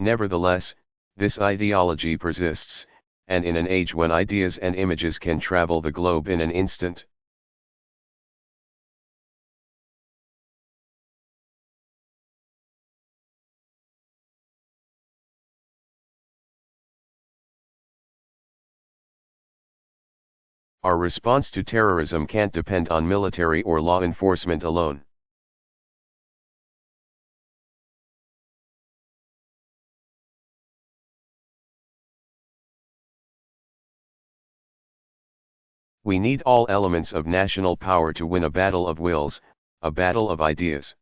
Nevertheless, this ideology persists, and in an age when ideas and images can travel the globe in an instant. Our response to terrorism can't depend on military or law enforcement alone. We need all elements of national power to win a battle of wills, a battle of ideas.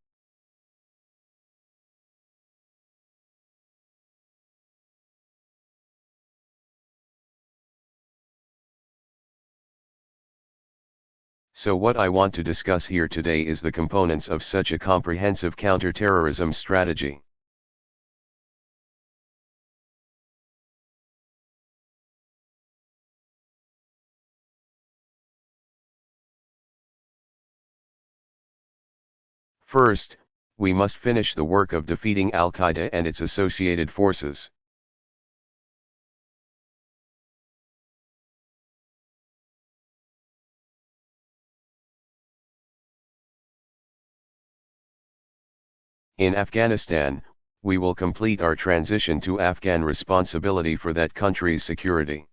So what I want to discuss here today is the components of such a comprehensive counter-terrorism strategy. First, we must finish the work of defeating Al-Qaeda and its associated forces. In Afghanistan, we will complete our transition to Afghan responsibility for that country's security.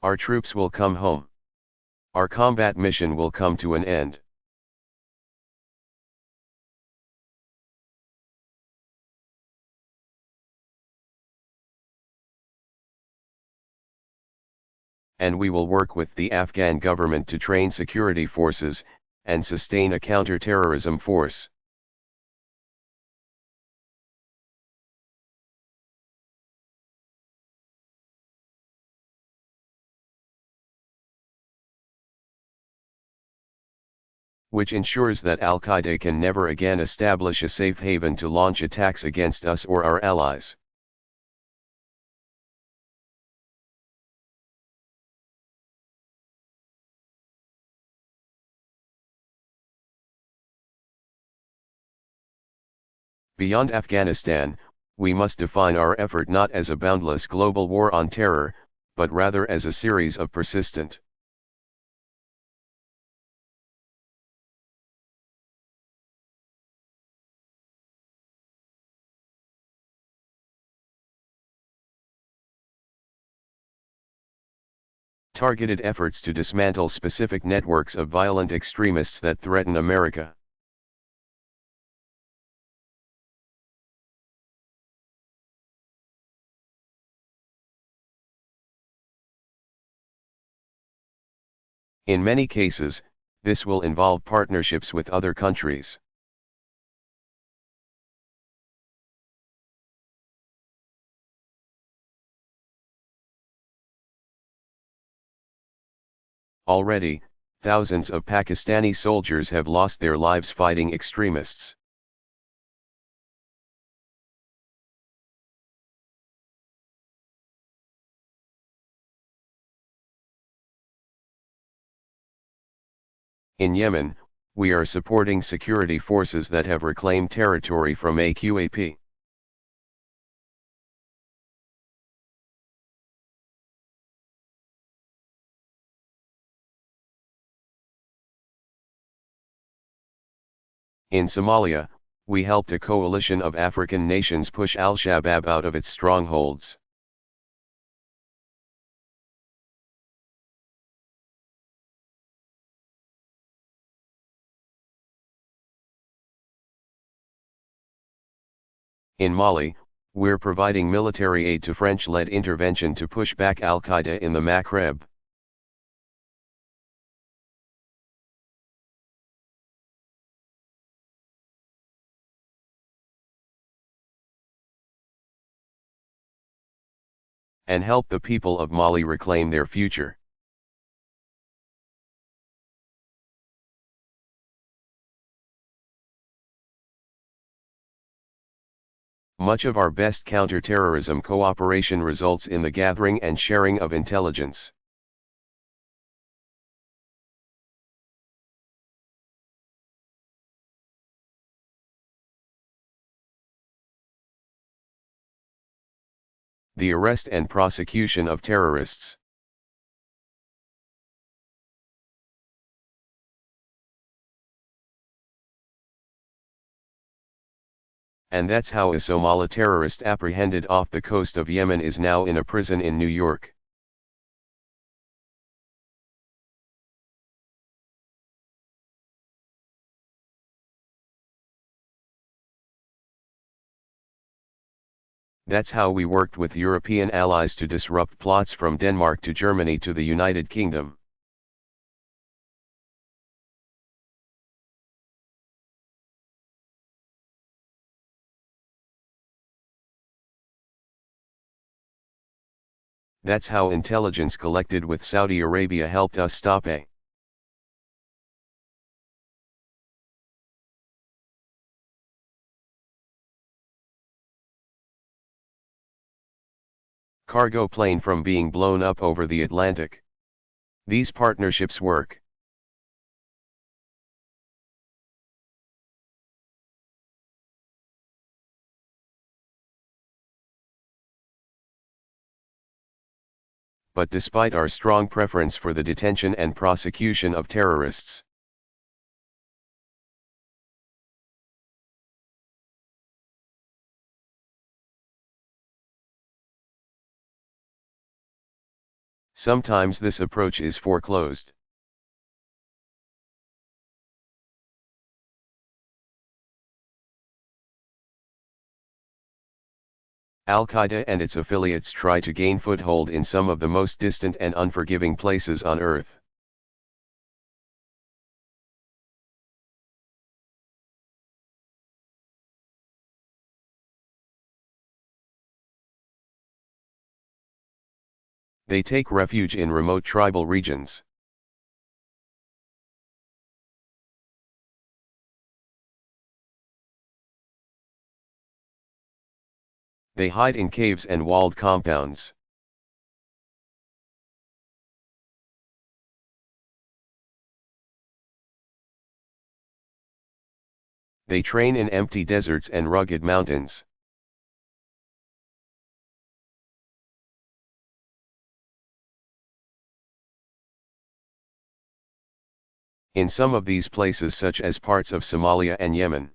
Our troops will come home. Our combat mission will come to an end. And we will work with the Afghan government to train security forces, and sustain a counter-terrorism force. Which ensures that Al-Qaeda can never again establish a safe haven to launch attacks against us or our allies. Beyond Afghanistan, we must define our effort not as a boundless global war on terror, but rather as a series of persistent, targeted efforts to dismantle specific networks of violent extremists that threaten America. In many cases, this will involve partnerships with other countries. Already, thousands of Pakistani soldiers have lost their lives fighting extremists. In Yemen, we are supporting security forces that have reclaimed territory from AQAP. In Somalia, we helped a coalition of African nations push al-Shabaab out of its strongholds. In Mali, we're providing military aid to French-led intervention to push back al-Qaeda in the Maghreb. And help the people of Mali reclaim their future. Much of our best counter-terrorism cooperation results in the gathering and sharing of intelligence. The arrest and prosecution of terrorists. And that's how a Somali terrorist apprehended off the coast of Yemen is now in a prison in New York. That's how we worked with European allies to disrupt plots from Denmark to Germany to the United Kingdom. That's how intelligence collected with Saudi Arabia helped us stop a cargo plane from being blown up over the Atlantic. These partnerships work. But despite our strong preference for the detention and prosecution of terrorists, sometimes this approach is foreclosed. Al-Qaeda and its affiliates try to gain foothold in some of the most distant and unforgiving places on earth. They take refuge in remote tribal regions. They hide in caves and walled compounds. They train in empty deserts and rugged mountains. In some of these places, such as parts of Somalia and Yemen,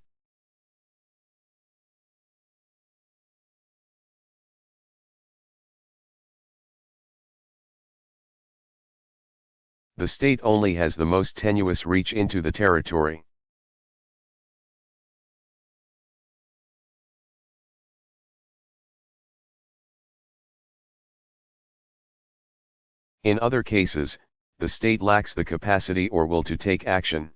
the state only has the most tenuous reach into the territory. In other cases, the state lacks the capacity or will to take action.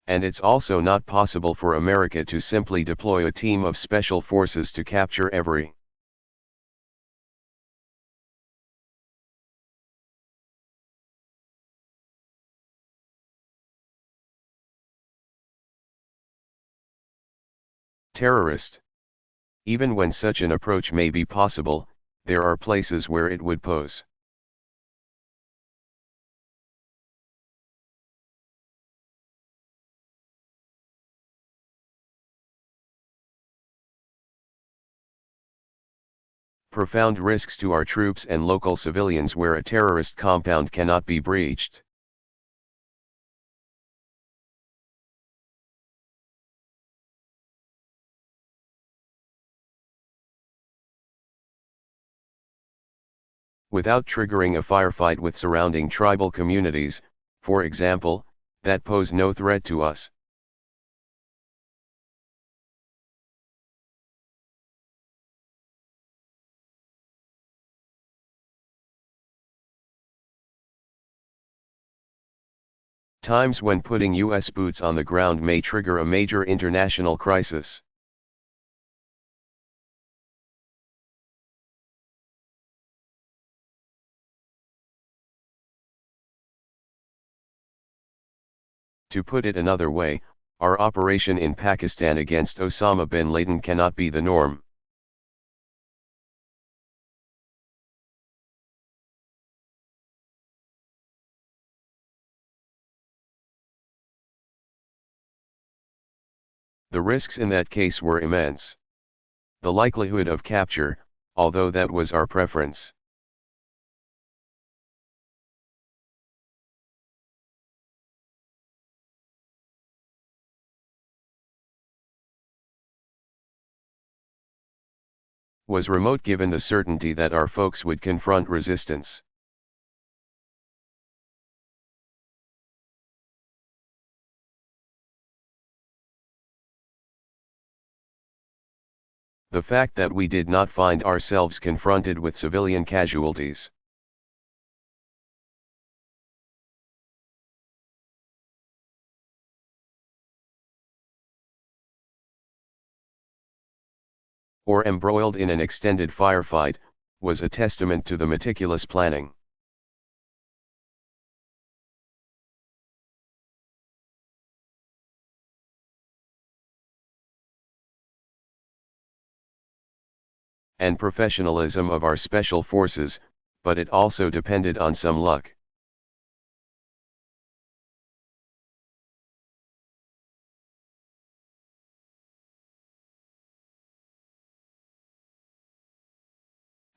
And it's also not possible for America to simply deploy a team of special forces to capture every terrorist. Even when such an approach may be possible, there are places where it would pose profound risks to our troops and local civilians where a terrorist compound cannot be breached. Without triggering a firefight with surrounding tribal communities, for example, that pose no threat to us. Times when putting US boots on the ground may trigger a major international crisis. To put it another way, our operation in Pakistan against Osama bin Laden cannot be the norm. The risks in that case were immense. The likelihood of capture, although that was our preference. Was remote given the certainty that our folks would confront resistance. The fact that we did not find ourselves confronted with civilian casualties. Or embroiled in an extended firefight, was a testament to the meticulous planning. And professionalism of our special forces, but it also depended on some luck.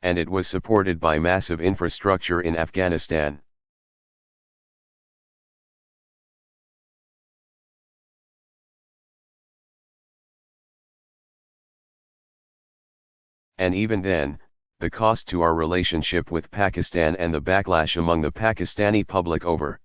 And it was supported by massive infrastructure in Afghanistan. And even then, the cost to our relationship with Pakistan and the backlash among the Pakistani public over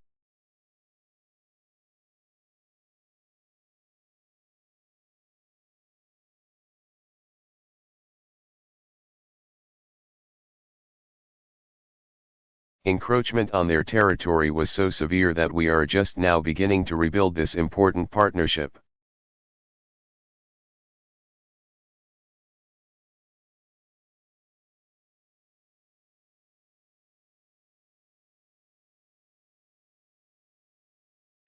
encroachment on their territory was so severe that we are just now beginning to rebuild this important partnership.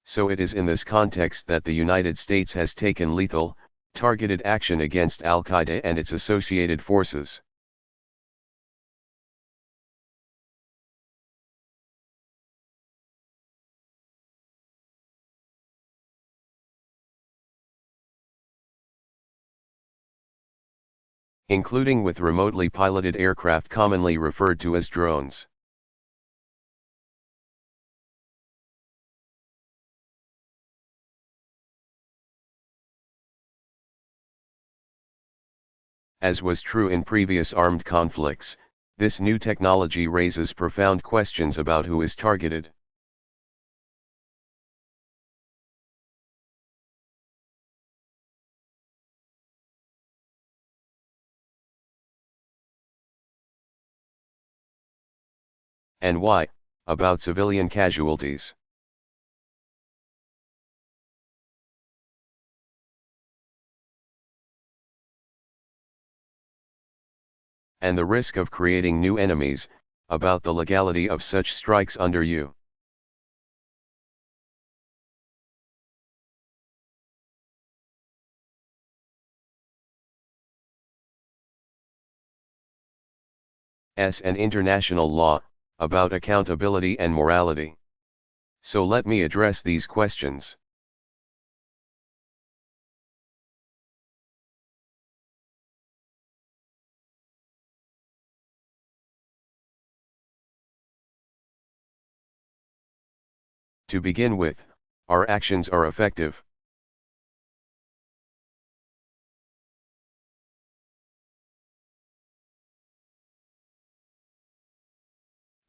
So it is in this context that the United States has taken lethal, targeted action against Al-Qaeda and its associated forces. Including with remotely piloted aircraft commonly referred to as drones. As was true in previous armed conflicts, this new technology raises profound questions about who is targeted. And why, about civilian casualties. And the risk of creating new enemies, about the legality of such strikes under you. And international law, about accountability and morality. So let me address these questions. To begin with, our actions are effective.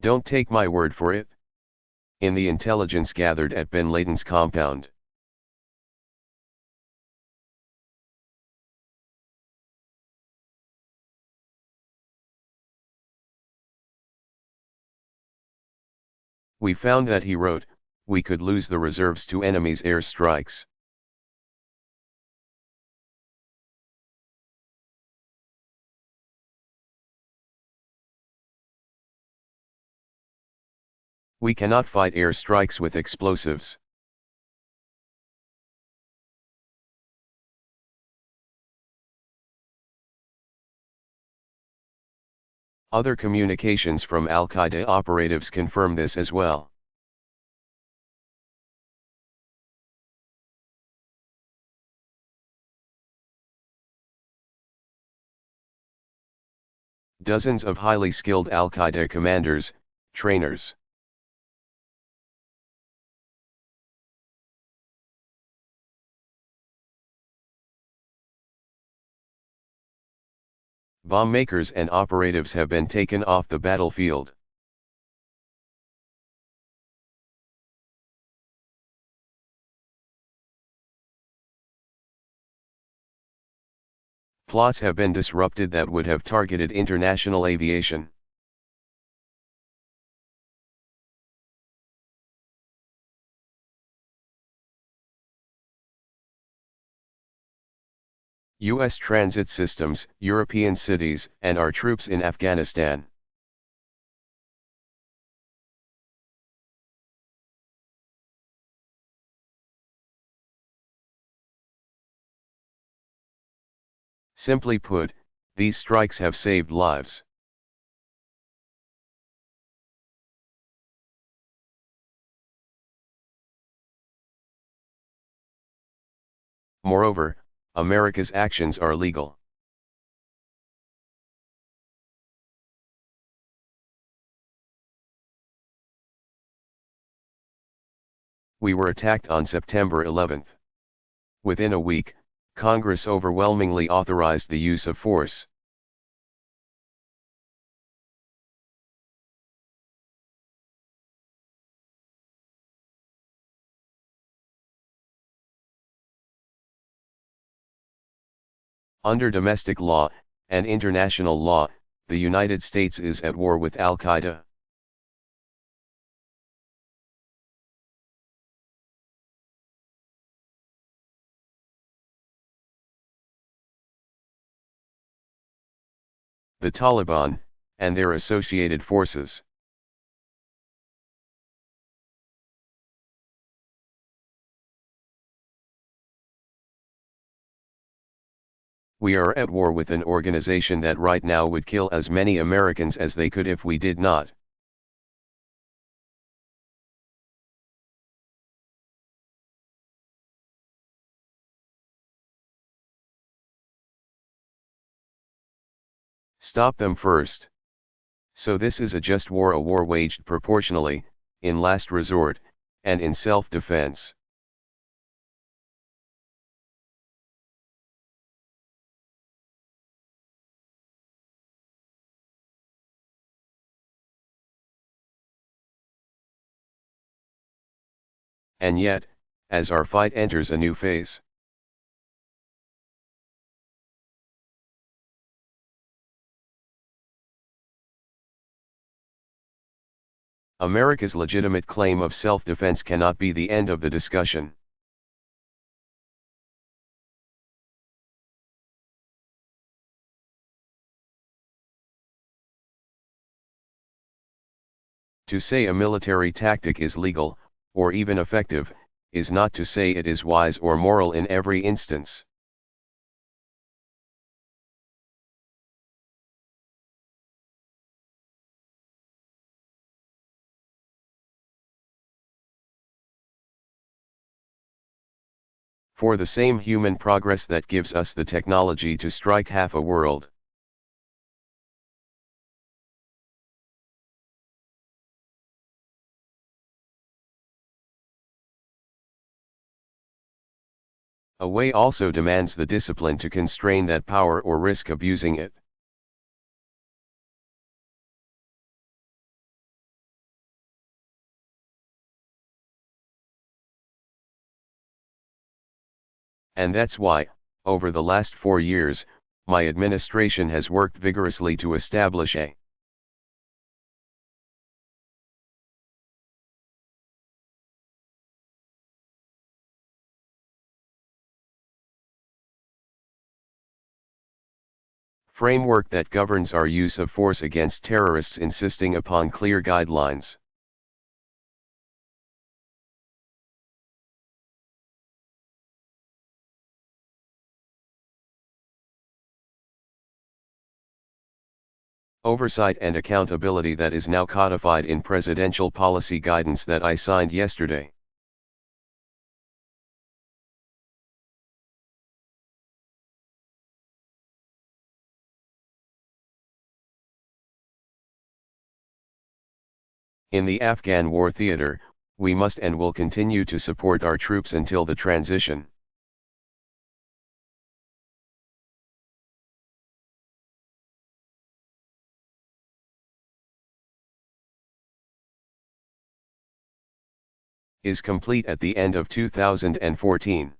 Don't take my word for it. In the intelligence gathered at bin Laden's compound, we found that he wrote, we could lose the reserves to enemy's air strikes. We cannot fight air strikes with explosives. Other communications from Al-Qaeda operatives confirm this as well. Dozens of highly skilled Al-Qaeda commanders, trainers, bomb makers and operatives have been taken off the battlefield. Plots have been disrupted that would have targeted international aviation. U.S. transit systems, European cities, and our troops in Afghanistan. Simply put, these strikes have saved lives. Moreover, America's actions are legal. We were attacked on September 11th. Within a week, Congress overwhelmingly authorized the use of force. Under domestic law and international law, the United States is at war with Al-Qaeda. The Taliban, and their associated forces. We are at war with an organization that right now would kill as many Americans as they could if we did not. Stop them first. So this is a just war, a war waged proportionally, in last resort, and in self-defense. And yet, as our fight enters a new phase, America's legitimate claim of self-defense cannot be the end of the discussion. To say a military tactic is legal, or even effective, is not to say it is wise or moral in every instance. For the same human progress that gives us the technology to strike half a world, a way also demands the discipline to constrain that power or risk abusing it. And that's why, over the last 4 years, my administration has worked vigorously to establish framework that governs our use of force against terrorists, insisting upon clear guidelines. oversight and accountability that is now codified in presidential policy guidance that I signed yesterday. In the Afghan war theater, we must and will continue to support our troops until the transition. Is complete at the end of 2014.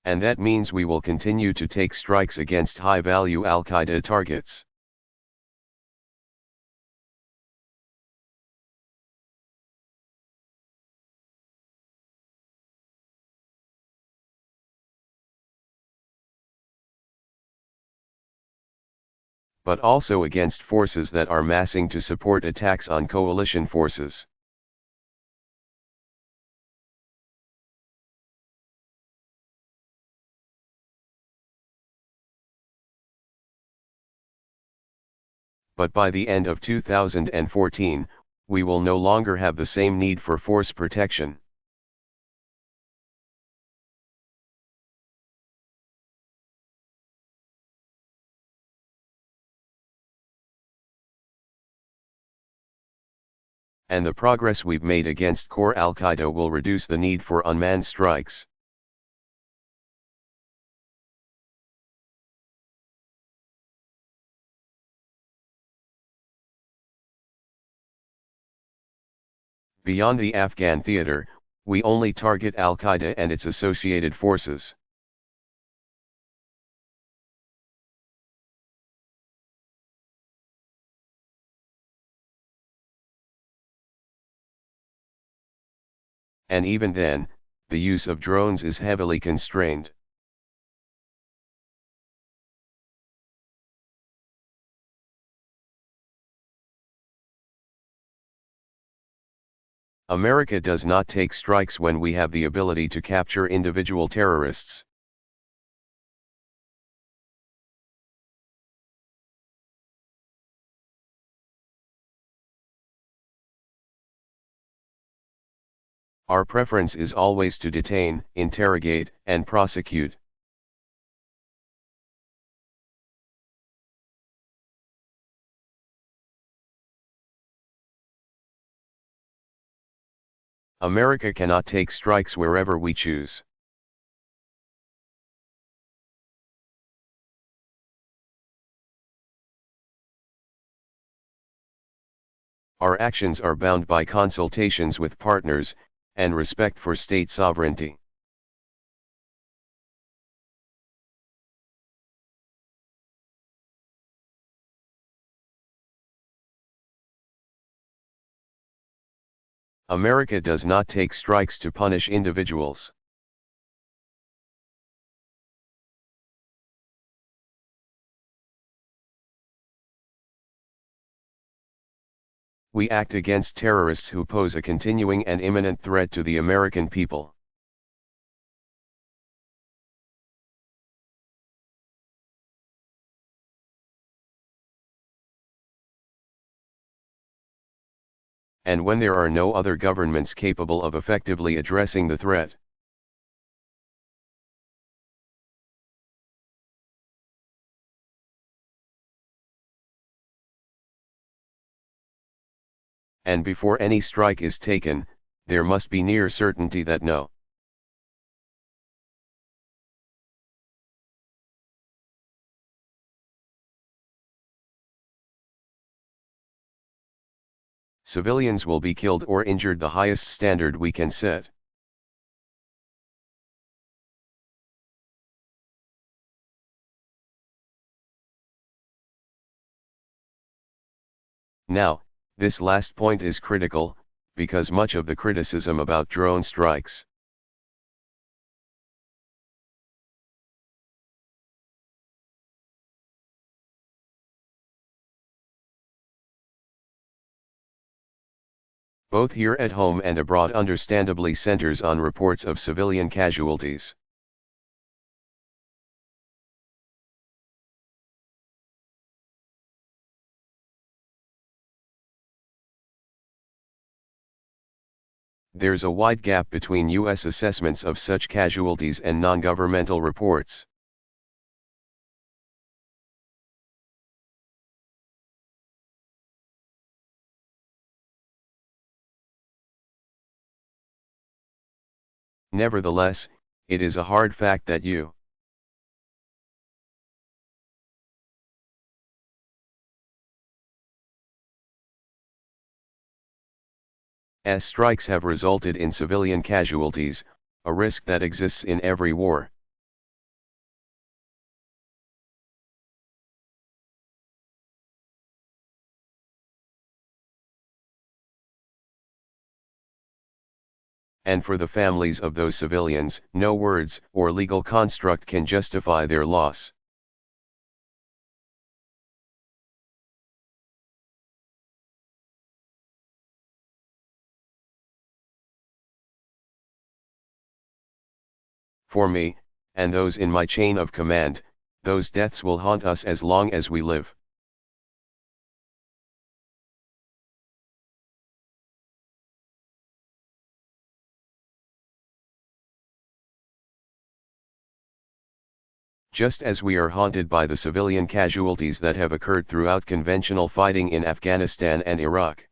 And that means we will continue to take strikes against high-value Al-Qaeda targets. But also against forces that are massing to support attacks on coalition forces. But by the end of 2014, we will no longer have the same need for force protection. And the progress we've made against core Al-Qaeda will reduce the need for unmanned strikes. Beyond the Afghan theater, we only target Al-Qaeda and its associated forces. And even then, the use of drones is heavily constrained. America does not take strikes when we have the ability to capture individual terrorists. Our preference is always to detain, interrogate, and prosecute. America cannot take strikes wherever we choose. Our actions are bound by consultations with partners, and respect for state sovereignty. America does not take strikes to punish individuals. We act against terrorists who pose a continuing and imminent threat to the American people. And when there are no other governments capable of effectively addressing the threat. And before any strike is taken, there must be near certainty that no civilians will be killed or injured, the highest standard we can set. Now, this last point is critical, because much of the criticism about drone strikes both here at home and abroad understandably centers on reports of civilian casualties. there's a wide gap between U.S. assessments of such casualties and non-governmental reports. Nevertheless, it is a hard fact that U.S. strikes have resulted in civilian casualties, a risk that exists in every war. And for the families of those civilians, no words or legal construct can justify their loss. For me, and those in my chain of command, those deaths will haunt us as long as we live. Just as we are haunted by the civilian casualties that have occurred throughout conventional fighting in Afghanistan and Iraq.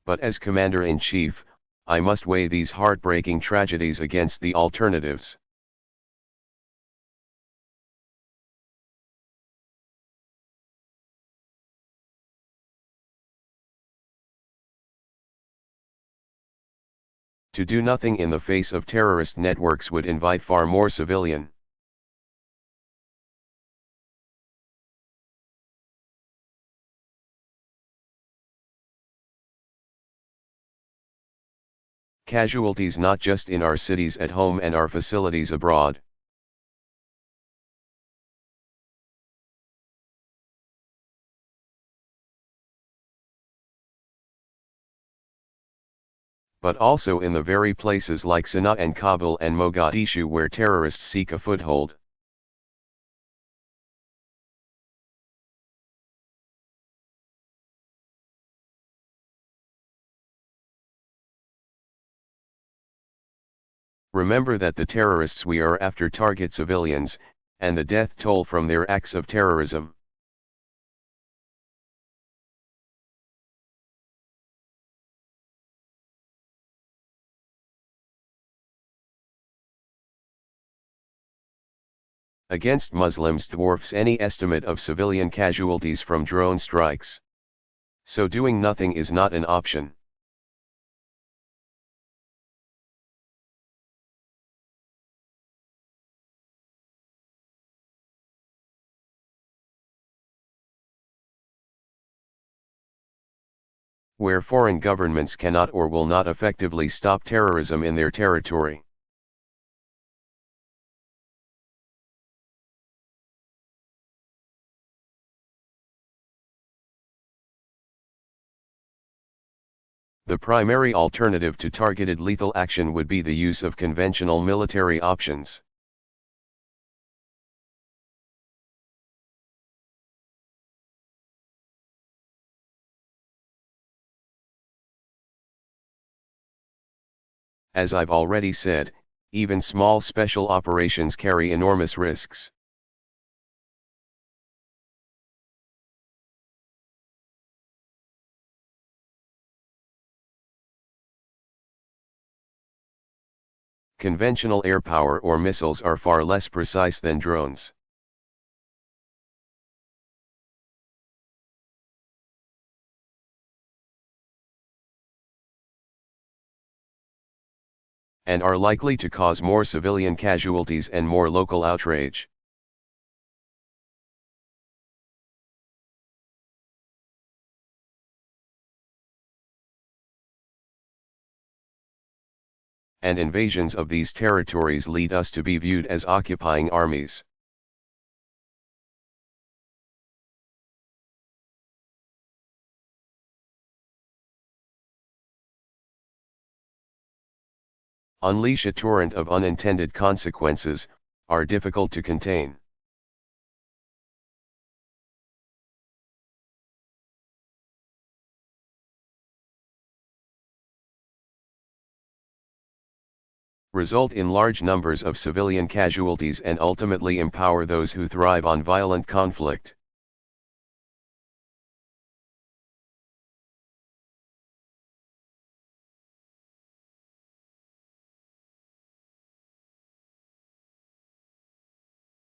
But as Commander-in-Chief, I must weigh these heartbreaking tragedies against the alternatives. To do nothing in the face of terrorist networks would invite far more civilian casualties, not just in our cities at home and our facilities abroad. But also in the very places like Sana'a and Kabul and Mogadishu where terrorists seek a foothold. Remember that the terrorists we are after target civilians, and the death toll from their acts of terrorism. Against Muslims dwarfs any estimate of civilian casualties from drone strikes. So doing nothing is not an option. Where foreign governments cannot or will not effectively stop terrorism in their territory. The primary alternative to targeted lethal action would be the use of conventional military options. As I've already said, even small special operations carry enormous risks. Conventional air power or missiles are far less precise than drones. And are likely to cause more civilian casualties and more local outrage. And invasions of these territories lead us to be viewed as occupying armies. unleash a torrent of unintended consequences, are difficult to contain. Result in large numbers of civilian casualties and ultimately empower those who thrive on violent conflict.